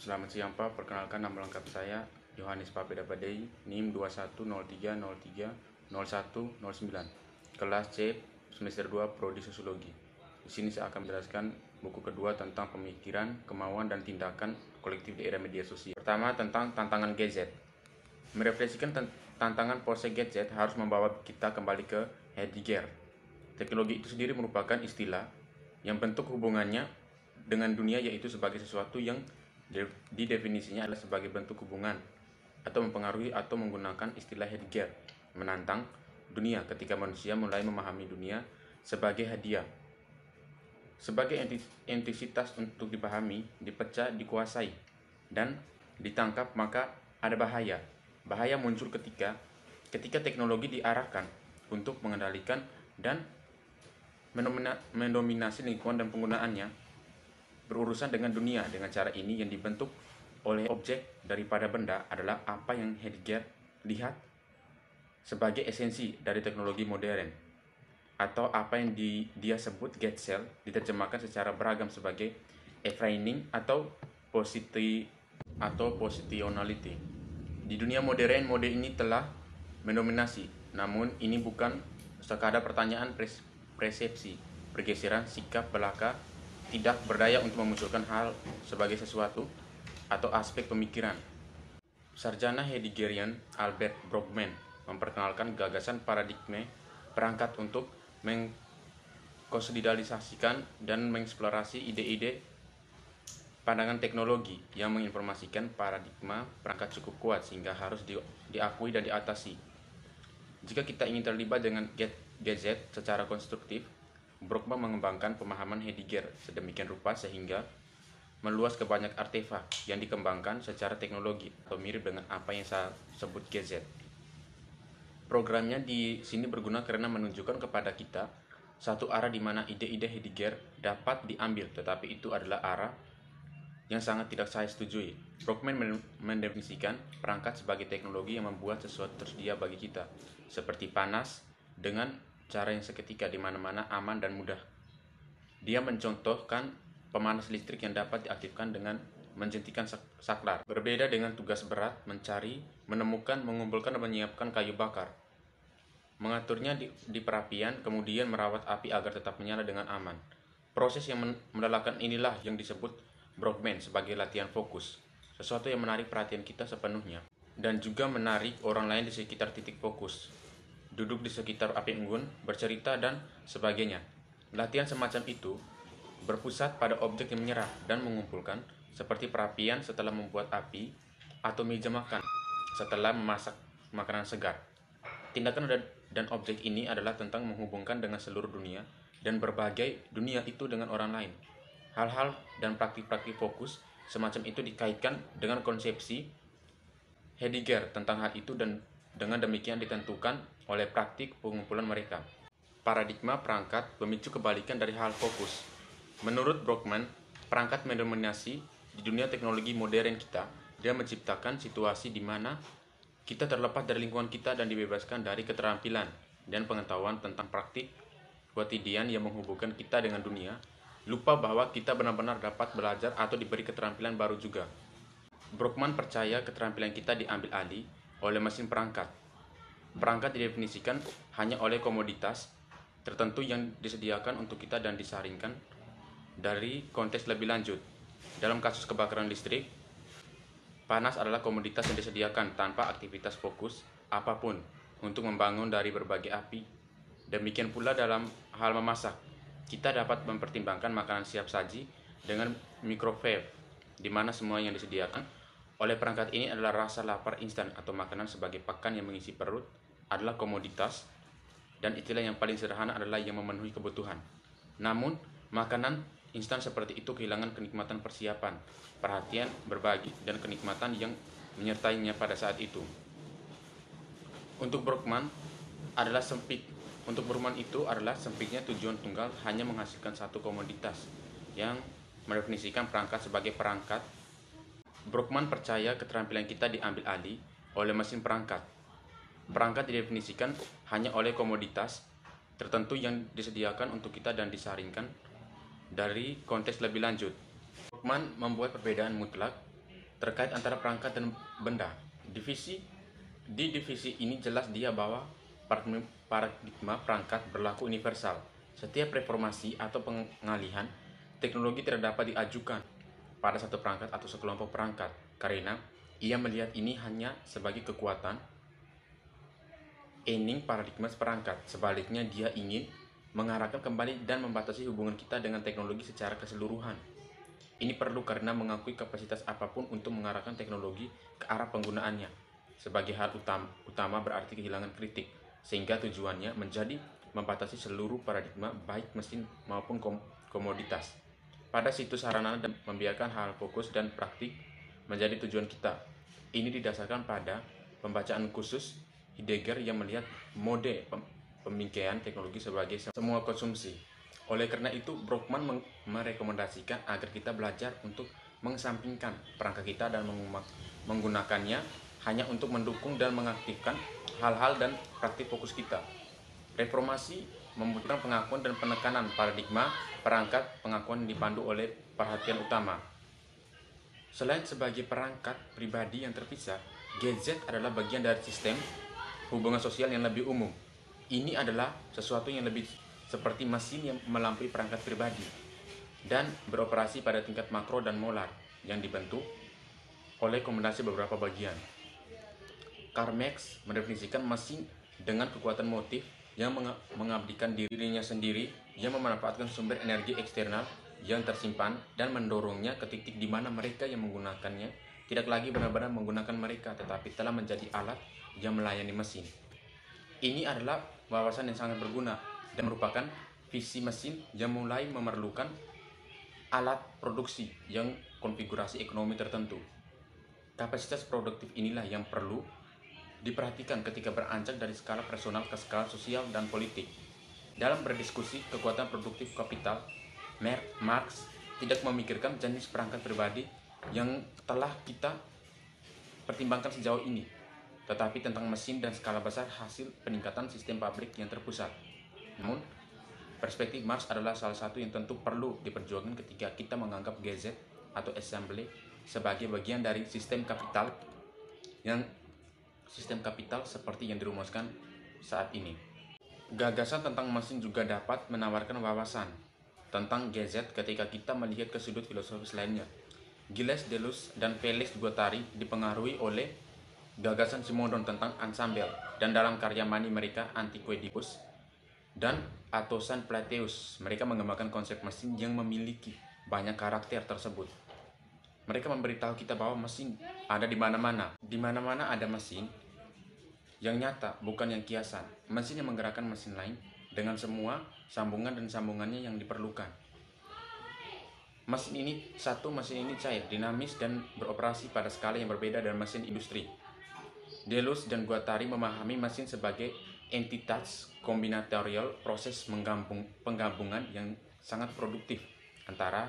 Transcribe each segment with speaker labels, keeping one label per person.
Speaker 1: Selamat siang Pak, perkenalkan nama lengkap saya Yohanes Papeda Badei, NIM 2103030109, kelas C, semester 2, Prodi Sosiologi. Di sini saya akan menjelaskan buku kedua tentang pemikiran, kemauan, dan tindakan kolektif di era media sosial. Pertama, tentang tantangan gadget. Merefleksikan tantangan pose gadget harus membawa kita kembali ke Heidegger. Teknologi itu sendiri merupakan istilah yang bentuk hubungannya dengan dunia, yaitu sebagai sesuatu yang didefinisinya adalah sebagai bentuk hubungan atau mempengaruhi, atau menggunakan istilah Heidegger, menantang dunia ketika manusia mulai memahami dunia sebagai hadiah, sebagai entitas untuk dipahami, dipecah, dikuasai, dan ditangkap. Maka ada bahaya. Bahaya muncul ketika teknologi diarahkan untuk mengendalikan dan mendominasi lingkungan dan penggunaannya berurusan dengan dunia. Dengan cara ini yang dibentuk oleh objek daripada benda adalah apa yang Heidegger lihat sebagai esensi dari teknologi modern, atau apa yang dia sebut Getzel, diterjemahkan secara beragam sebagai framing atau positionality. Di dunia modern, mode ini telah mendominasi, namun ini bukan sekadar pertanyaan persepsi, pergeseran sikap belaka tidak berdaya untuk memunculkan hal sebagai sesuatu atau aspek pemikiran. Sarjana Heideggerian Albert Brockman memperkenalkan gagasan paradigma perangkat untuk mengkonsolidasikan dan mengeksplorasi ide-ide pandangan teknologi yang menginformasikan paradigma perangkat cukup kuat sehingga harus diakui dan diatasi. Jika kita ingin terlibat dengan gadget secara konstruktif, Brockman mengembangkan pemahaman Heidegger sedemikian rupa sehingga meluas ke banyak artefak yang dikembangkan secara teknologi atau mirip dengan apa yang saya sebut gadget. Programnya di sini berguna karena menunjukkan kepada kita satu arah di mana ide-ide Heidegger dapat diambil, tetapi itu adalah arah yang sangat tidak saya setujui. Brockman mendefinisikan perangkat sebagai teknologi yang membuat sesuatu tersedia bagi kita, seperti panas, dengan cara yang seketika di mana-mana, aman dan mudah. Dia mencontohkan pemanas listrik yang dapat diaktifkan dengan menjentikan saklar. Berbeda dengan tugas berat mencari, menemukan, mengumpulkan dan menyiapkan kayu bakar, mengaturnya di perapian, kemudian merawat api agar tetap menyala dengan aman. Proses yang melelahkan inilah yang disebut Brockman sebagai latihan fokus, sesuatu yang menarik perhatian kita sepenuhnya dan juga menarik orang lain di sekitar titik fokus, duduk di sekitar api unggun, bercerita, dan sebagainya. Latihan semacam itu berpusat pada objek yang menyerah dan mengumpulkan, seperti perapian setelah membuat api, atau meja makan setelah memasak makanan segar. Tindakan dan objek ini adalah tentang menghubungkan dengan seluruh dunia dan berbagai dunia itu dengan orang lain. Hal-hal dan praktik-praktik fokus semacam itu dikaitkan dengan konsepsi Heidegger tentang hal itu, dan dengan demikian ditentukan oleh praktik pengumpulan mereka. Paradigma perangkat memicu kebalikan dari hal fokus. Menurut Brockman, perangkat mendominasi di dunia teknologi modern kita. Dia menciptakan situasi di mana kita terlepas dari lingkungan kita dan dibebaskan dari keterampilan dan pengetahuan tentang praktik quotidian yang menghubungkan kita dengan dunia, lupa bahwa kita benar-benar dapat belajar atau diberi keterampilan baru juga. Brockman percaya keterampilan kita diambil alih oleh mesin perangkat. Perangkat didefinisikan hanya oleh komoditas tertentu yang disediakan untuk kita dan disaringkan dari konteks lebih lanjut. Dalam kasus kebakaran listrik, panas adalah komoditas yang disediakan tanpa aktivitas fokus apapun untuk membangun dari berbagai api. Demikian pula dalam hal memasak, kita dapat mempertimbangkan makanan siap saji dengan microwave, di mana semua yang disediakan oleh perangkat ini adalah rasa lapar instan atau makanan sebagai pakan yang mengisi perut adalah komoditas, dan istilah yang paling sederhana adalah yang memenuhi kebutuhan. Namun, makanan instan seperti itu kehilangan kenikmatan persiapan, perhatian, berbagi, dan kenikmatan yang menyertainya pada saat itu. Untuk Brockman itu adalah sempitnya tujuan tunggal hanya menghasilkan satu komoditas yang mendefinisikan perangkat sebagai perangkat. Brockman percaya keterampilan kita diambil alih oleh mesin perangkat. Perangkat didefinisikan hanya oleh komoditas tertentu yang disediakan untuk kita dan disaringkan dari konteks lebih lanjut. Brockman membuat perbedaan mutlak terkait antara perangkat dan benda. Di divisi ini jelas dia bahwa paradigma perangkat berlaku universal. Setiap reformasi atau pengalihan teknologi tidak dapat diajukan pada satu perangkat atau sekelompok perangkat, karena ia melihat ini hanya sebagai kekuatan ening paradigma perangkat. Sebaliknya, dia ingin mengarahkan kembali dan membatasi hubungan kita dengan teknologi secara keseluruhan. Ini perlu karena mengakui kapasitas apapun untuk mengarahkan teknologi ke arah penggunaannya. Sebagai hal utama berarti kehilangan kritik, sehingga tujuannya menjadi membatasi seluruh paradigma baik mesin maupun komoditas. Pada situ sarana dan membiarkan hal fokus dan praktik menjadi tujuan kita. Ini didasarkan pada pembacaan khusus Heidegger yang melihat mode pemikaian teknologi sebagai semua konsumsi. Oleh karena itu, Brockman merekomendasikan agar kita belajar untuk mengesampingkan perangkat kita dan menggunakannya hanya untuk mendukung dan mengaktifkan hal-hal dan praktik fokus kita. Reformasi membutuhkan pengakuan dan penekanan paradigma perangkat, pengakuan dipandu oleh perhatian utama. Selain sebagai perangkat pribadi yang terpisah, gadget adalah bagian dari sistem hubungan sosial yang lebih umum. Ini adalah sesuatu yang lebih seperti mesin yang melampaui perangkat pribadi dan beroperasi pada tingkat makro dan molar yang dibentuk oleh kombinasi beberapa bagian. Karl Marx mendefinisikan mesin dengan kekuatan motif yang mengabdikan dirinya sendiri, yang memanfaatkan sumber energi eksternal yang tersimpan dan mendorongnya ke titik di mana mereka yang menggunakannya tidak lagi benar-benar menggunakan mereka, tetapi telah menjadi alat yang melayani mesin. Ini adalah wawasan yang sangat berguna dan merupakan visi mesin yang mulai memerlukan alat produksi yang konfigurasi ekonomi tertentu. Kapasitas produktif inilah yang perlu diperhatikan ketika beranjak dari skala personal ke skala sosial dan politik. Dalam berdiskusi kekuatan produktif kapital, Marx tidak memikirkan jenis perangkat pribadi yang telah kita pertimbangkan sejauh ini, tetapi tentang mesin dan skala besar hasil peningkatan sistem pabrik yang terpusat. Namun, perspektif Marx adalah salah satu yang tentu perlu diperjuangkan ketika kita menganggap gadget atau assembly sebagai bagian dari sistem kapital seperti yang dirumuskan saat ini. Gagasan tentang mesin juga dapat menawarkan wawasan tentang gadget ketika kita melihat ke sudut filosofis lainnya. Gilles Deleuze dan Félix Guattari dipengaruhi oleh gagasan Simondon tentang ensemble, dan dalam karya Mani mereka Antique Oedipus dan Atosan Plateus, mereka mengembangkan konsep mesin yang memiliki banyak karakter tersebut. Mereka memberitahu kita bahwa mesin ada di mana-mana. Di mana-mana ada mesin yang nyata, bukan yang kiasan. Mesin yang menggerakkan mesin lain dengan semua sambungan dan sambungannya yang diperlukan. Mesin ini cair, dinamis, dan beroperasi pada skala yang berbeda dari mesin industri. Deleuze dan Guattari memahami mesin sebagai entitas kombinatorial, proses penggabungan yang sangat produktif antara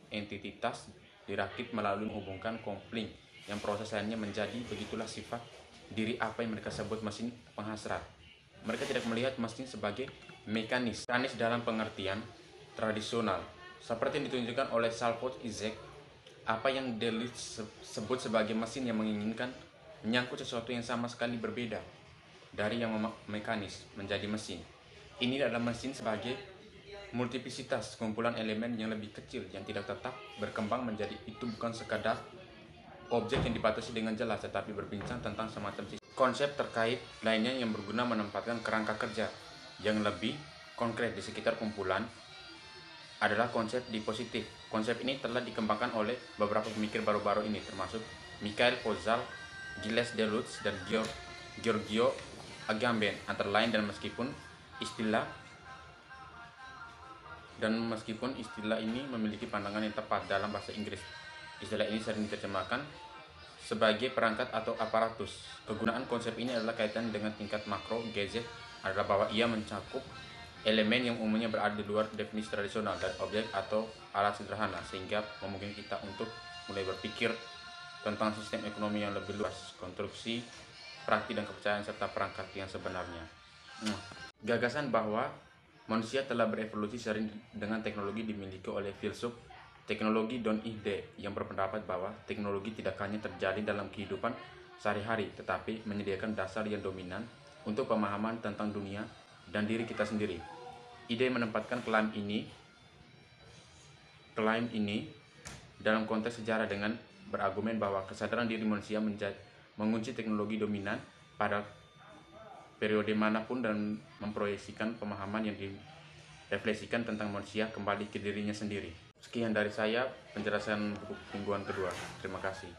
Speaker 1: entitas dirakit melalui menghubungkan kopling yang proses lainnya menjadi. Begitulah sifat diri apa yang mereka sebut mesin penghasrat. Mereka tidak melihat mesin sebagai mekanis dalam pengertian tradisional seperti yang ditunjukkan oleh Salvador Izek. Apa yang Deleuze sebut sebagai mesin yang menginginkan menyangkut sesuatu yang sama sekali berbeda dari yang mekanis menjadi mesin. Ini adalah mesin sebagai multiplisitas, kumpulan elemen yang lebih kecil yang tidak tetap berkembang menjadi itu, bukan sekadar objek yang dibatasi dengan jelas, tetapi berbincang tentang semacam sistem. Konsep terkait lainnya yang berguna menempatkan kerangka kerja yang lebih konkret di sekitar kumpulan adalah konsep dispositif. Konsep ini telah dikembangkan oleh beberapa pemikir baru-baru ini, termasuk Michael Posal, Gilles Deleuze, dan Giorgio Agamben, antara lain. Dan meskipun istilah ini memiliki pandangan yang tepat dalam bahasa Inggris, istilah ini sering diterjemahkan sebagai perangkat atau aparatus. Kegunaan konsep ini adalah kaitan dengan tingkat makro. Gadget adalah bahwa ia mencakup elemen yang umumnya berada di luar definisi tradisional dan objek atau alat sederhana, sehingga memungkinkan kita untuk mulai berpikir tentang sistem ekonomi yang lebih luas, konstruksi, praktik, dan kepercayaan serta perangkat yang sebenarnya. Gagasan bahwa manusia telah berevolusi sering dengan teknologi dimiliki oleh filsuf teknologi dan ide yang berpendapat bahwa teknologi tidak hanya terjadi dalam kehidupan sehari-hari, tetapi menyediakan dasar yang dominan untuk pemahaman tentang dunia dan diri kita sendiri. Ide menempatkan klaim ini dalam konteks sejarah dengan berargumen bahwa kesadaran diri manusia mengunci teknologi dominan pada periode manapun dan memproyeksikan pemahaman yang direfleksikan tentang manusia kembali ke dirinya sendiri. Sekian dari saya penjelasan buku mingguan kedua. Terima kasih.